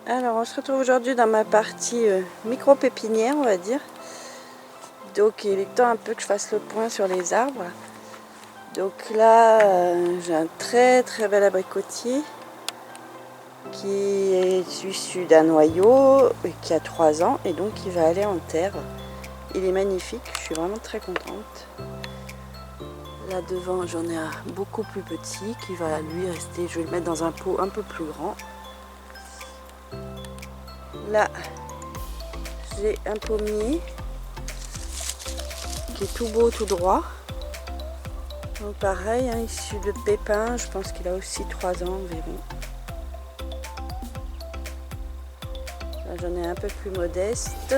Alors on se retrouve aujourd'hui dans ma partie micro pépinière, on va dire. Donc il est temps un peu que je fasse le point sur les arbres. Donc là j'ai un très bel abricotier qui est issu d'un noyau et qui a 3 ans et donc il va aller en terre. Il est magnifique, je suis vraiment très contente. Là devant j'en ai un beaucoup plus petit qui va lui rester, je vais le mettre dans un pot un peu plus grand. Là j'ai un pommier qui est tout beau, tout droit. Donc pareil, hein, issu de pépins, je pense qu'il a aussi 3 ans environ. Là j'en ai un peu plus modeste.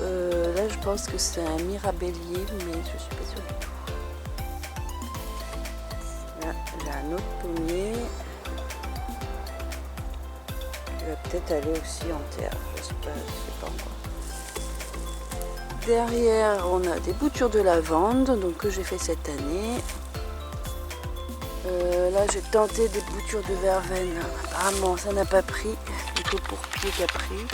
Là je pense que c'est un mirabellier, mais je suis pas sûre du tout. Là j'ai un autre pommier qui va peut-être aller aussi en terre, je sais pas encore. Derrière on a des boutures de lavande donc que j'ai fait cette année. Là j'ai tenté des boutures de verveine, apparemment ça n'a pas pris, plutôt pour pied qui a pris.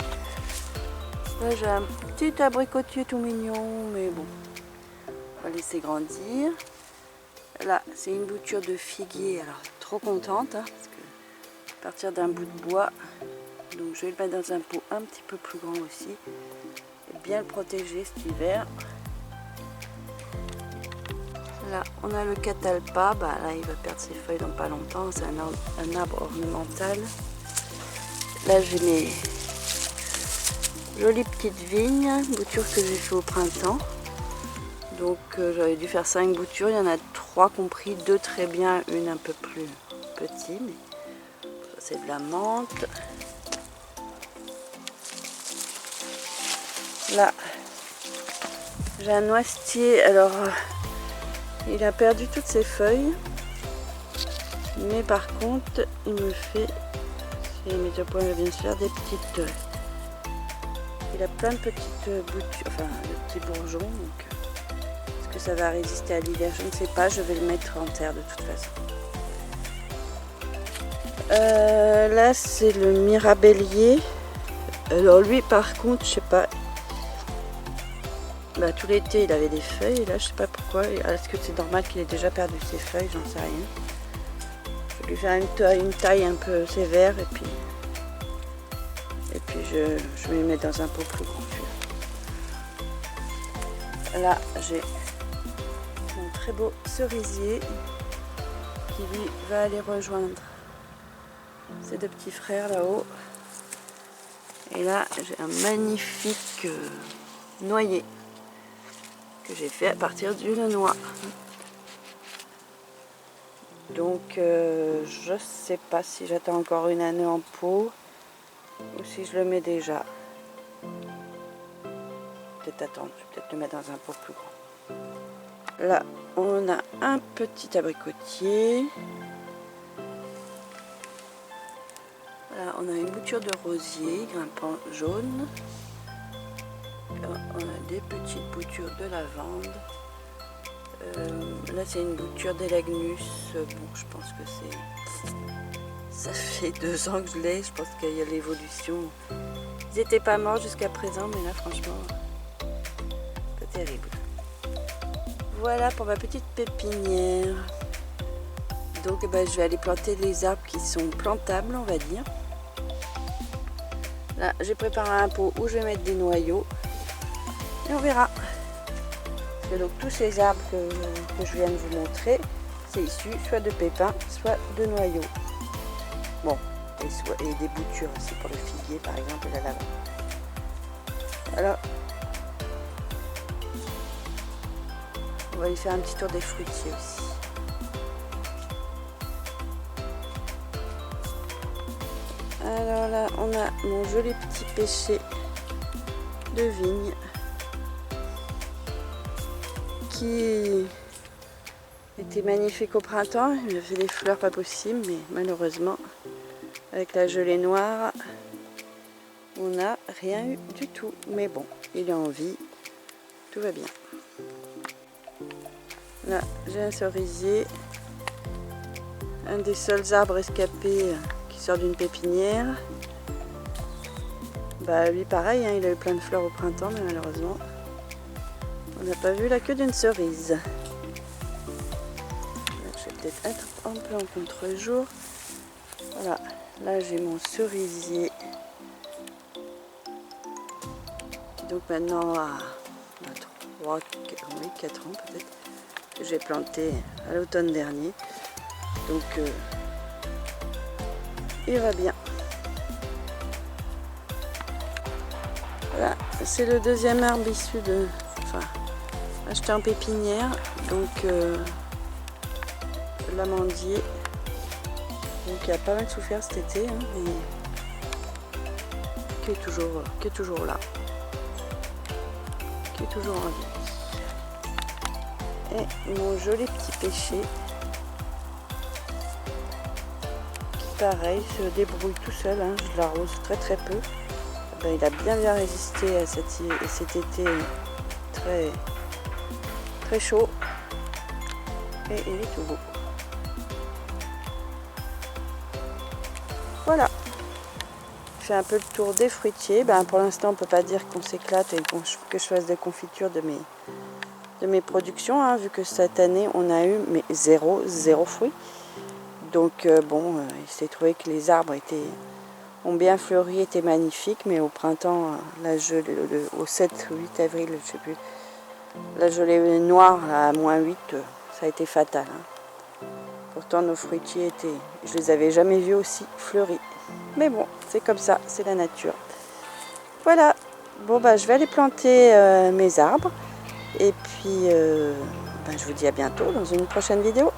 Là j'ai un petit abricotier tout mignon, mais bon, on va laisser grandir. Là c'est une bouture de figuier, alors trop contente, hein, parce que à partir d'un bout de bois, donc je vais le mettre dans un pot un petit peu plus grand aussi, et bien le protéger cet hiver. Là on a le catalpa, bah là il va perdre ses feuilles dans pas longtemps, c'est un arbre ornemental. Là j'ai mes jolies petites vignes, boutures que j'ai fait au printemps. Donc j'aurais dû faire 5 boutures, il y en a 3 compris, 2 très bien, une un peu plus petite. Mais c'est de la menthe. Là j'ai un noisetier, alors il a perdu toutes ses feuilles. Mais par contre il me fait, si mes deux points viennent se faire des petites... il a plein de petites boutures, enfin de petits bourgeons. Donc, est-ce que ça va résister à l'hiver? Je ne sais pas, je vais le mettre en terre de toute façon. Là c'est le mirabellier. Alors lui par contre, je sais pas, bah, tout l'été il avait des feuilles, et là je sais pas pourquoi. Est-ce que c'est normal qu'il ait déjà perdu ses feuilles? J'en sais rien. Je vais lui faire une taille un peu sévère et puis je vais le mettre dans un pot plus grand. Là j'ai mon très beau cerisier qui lui va aller rejoindre ses deux petits frères là-haut. Et là j'ai un magnifique noyer que j'ai fait à partir d'une noix. Donc je sais pas si j'attends encore une année en pot ou si je le mets déjà. Peut-être attendre, je vais peut-être le mettre dans un pot plus grand. Là on a un petit abricotier. Là on a une bouture de rosier grimpant jaune. Là, on a des petites boutures de lavande. Là c'est une bouture d'Elagnus. Bon, je pense que c'est... Ça fait 2 ans que je l'ai, je pense qu'il y a l'évolution. Ils n'étaient pas morts jusqu'à présent, mais là franchement, c'est terrible. Voilà pour ma petite pépinière. Donc je vais aller planter les arbres qui sont plantables, on va dire. Là j'ai préparé un pot où je vais mettre des noyaux. Et on verra. Et donc tous ces arbres que je viens de vous montrer, c'est issu soit de pépins, soit de noyaux. Bon, et des boutures aussi pour le figuier par exemple et la lavande. Alors, on va y faire un petit tour des fruitiers aussi. Alors là, on a mon joli petit pêcher de vigne qui était magnifique au printemps. Il a fait des fleurs pas possibles, mais malheureusement, avec la gelée noire, on n'a rien eu du tout. Mais bon, il est en vie, tout va bien. Là, j'ai un cerisier Un des seuls arbres escapés qui sort d'une pépinière. Bah lui pareil, hein, il a eu plein de fleurs au printemps, mais malheureusement on n'a pas vu la queue d'une cerise. Là, je vais peut-être être un peu en contre-jour. Voilà, là j'ai mon cerisier. Donc maintenant à 4 ans peut-être, que j'ai planté à l'automne dernier. Donc il va bien. Voilà, c'est le deuxième arbre issu de... Enfin, acheté en pépinière. Donc l'amandier. Donc il a pas mal souffert cet été, hein, mais qui est toujours là. Qui est toujours en vie. Et mon joli petit pêcher. Pareil, se débrouille tout seul, hein, je l'arrose très peu. Ben, il a bien résisté à cet été très chaud. Et il est tout beau. Voilà. Je fais un peu le tour des fruitiers. Ben, pour l'instant, on ne peut pas dire qu'on s'éclate et que je fasse des confitures de mes productions, hein, vu que cette année, on a eu zéro fruit. Donc bon, il s'est trouvé que les arbres ont bien fleuri, étaient magnifiques, mais au printemps, la gelée, au 7 ou 8 avril, je ne sais plus, la gelée noire à -8, ça a été fatal. Hein. Pourtant nos fruitiers je les avais jamais vus aussi fleuris. Mais bon, c'est comme ça, c'est la nature. Voilà, bon bah je vais aller planter mes arbres, et puis je vous dis à bientôt dans une prochaine vidéo.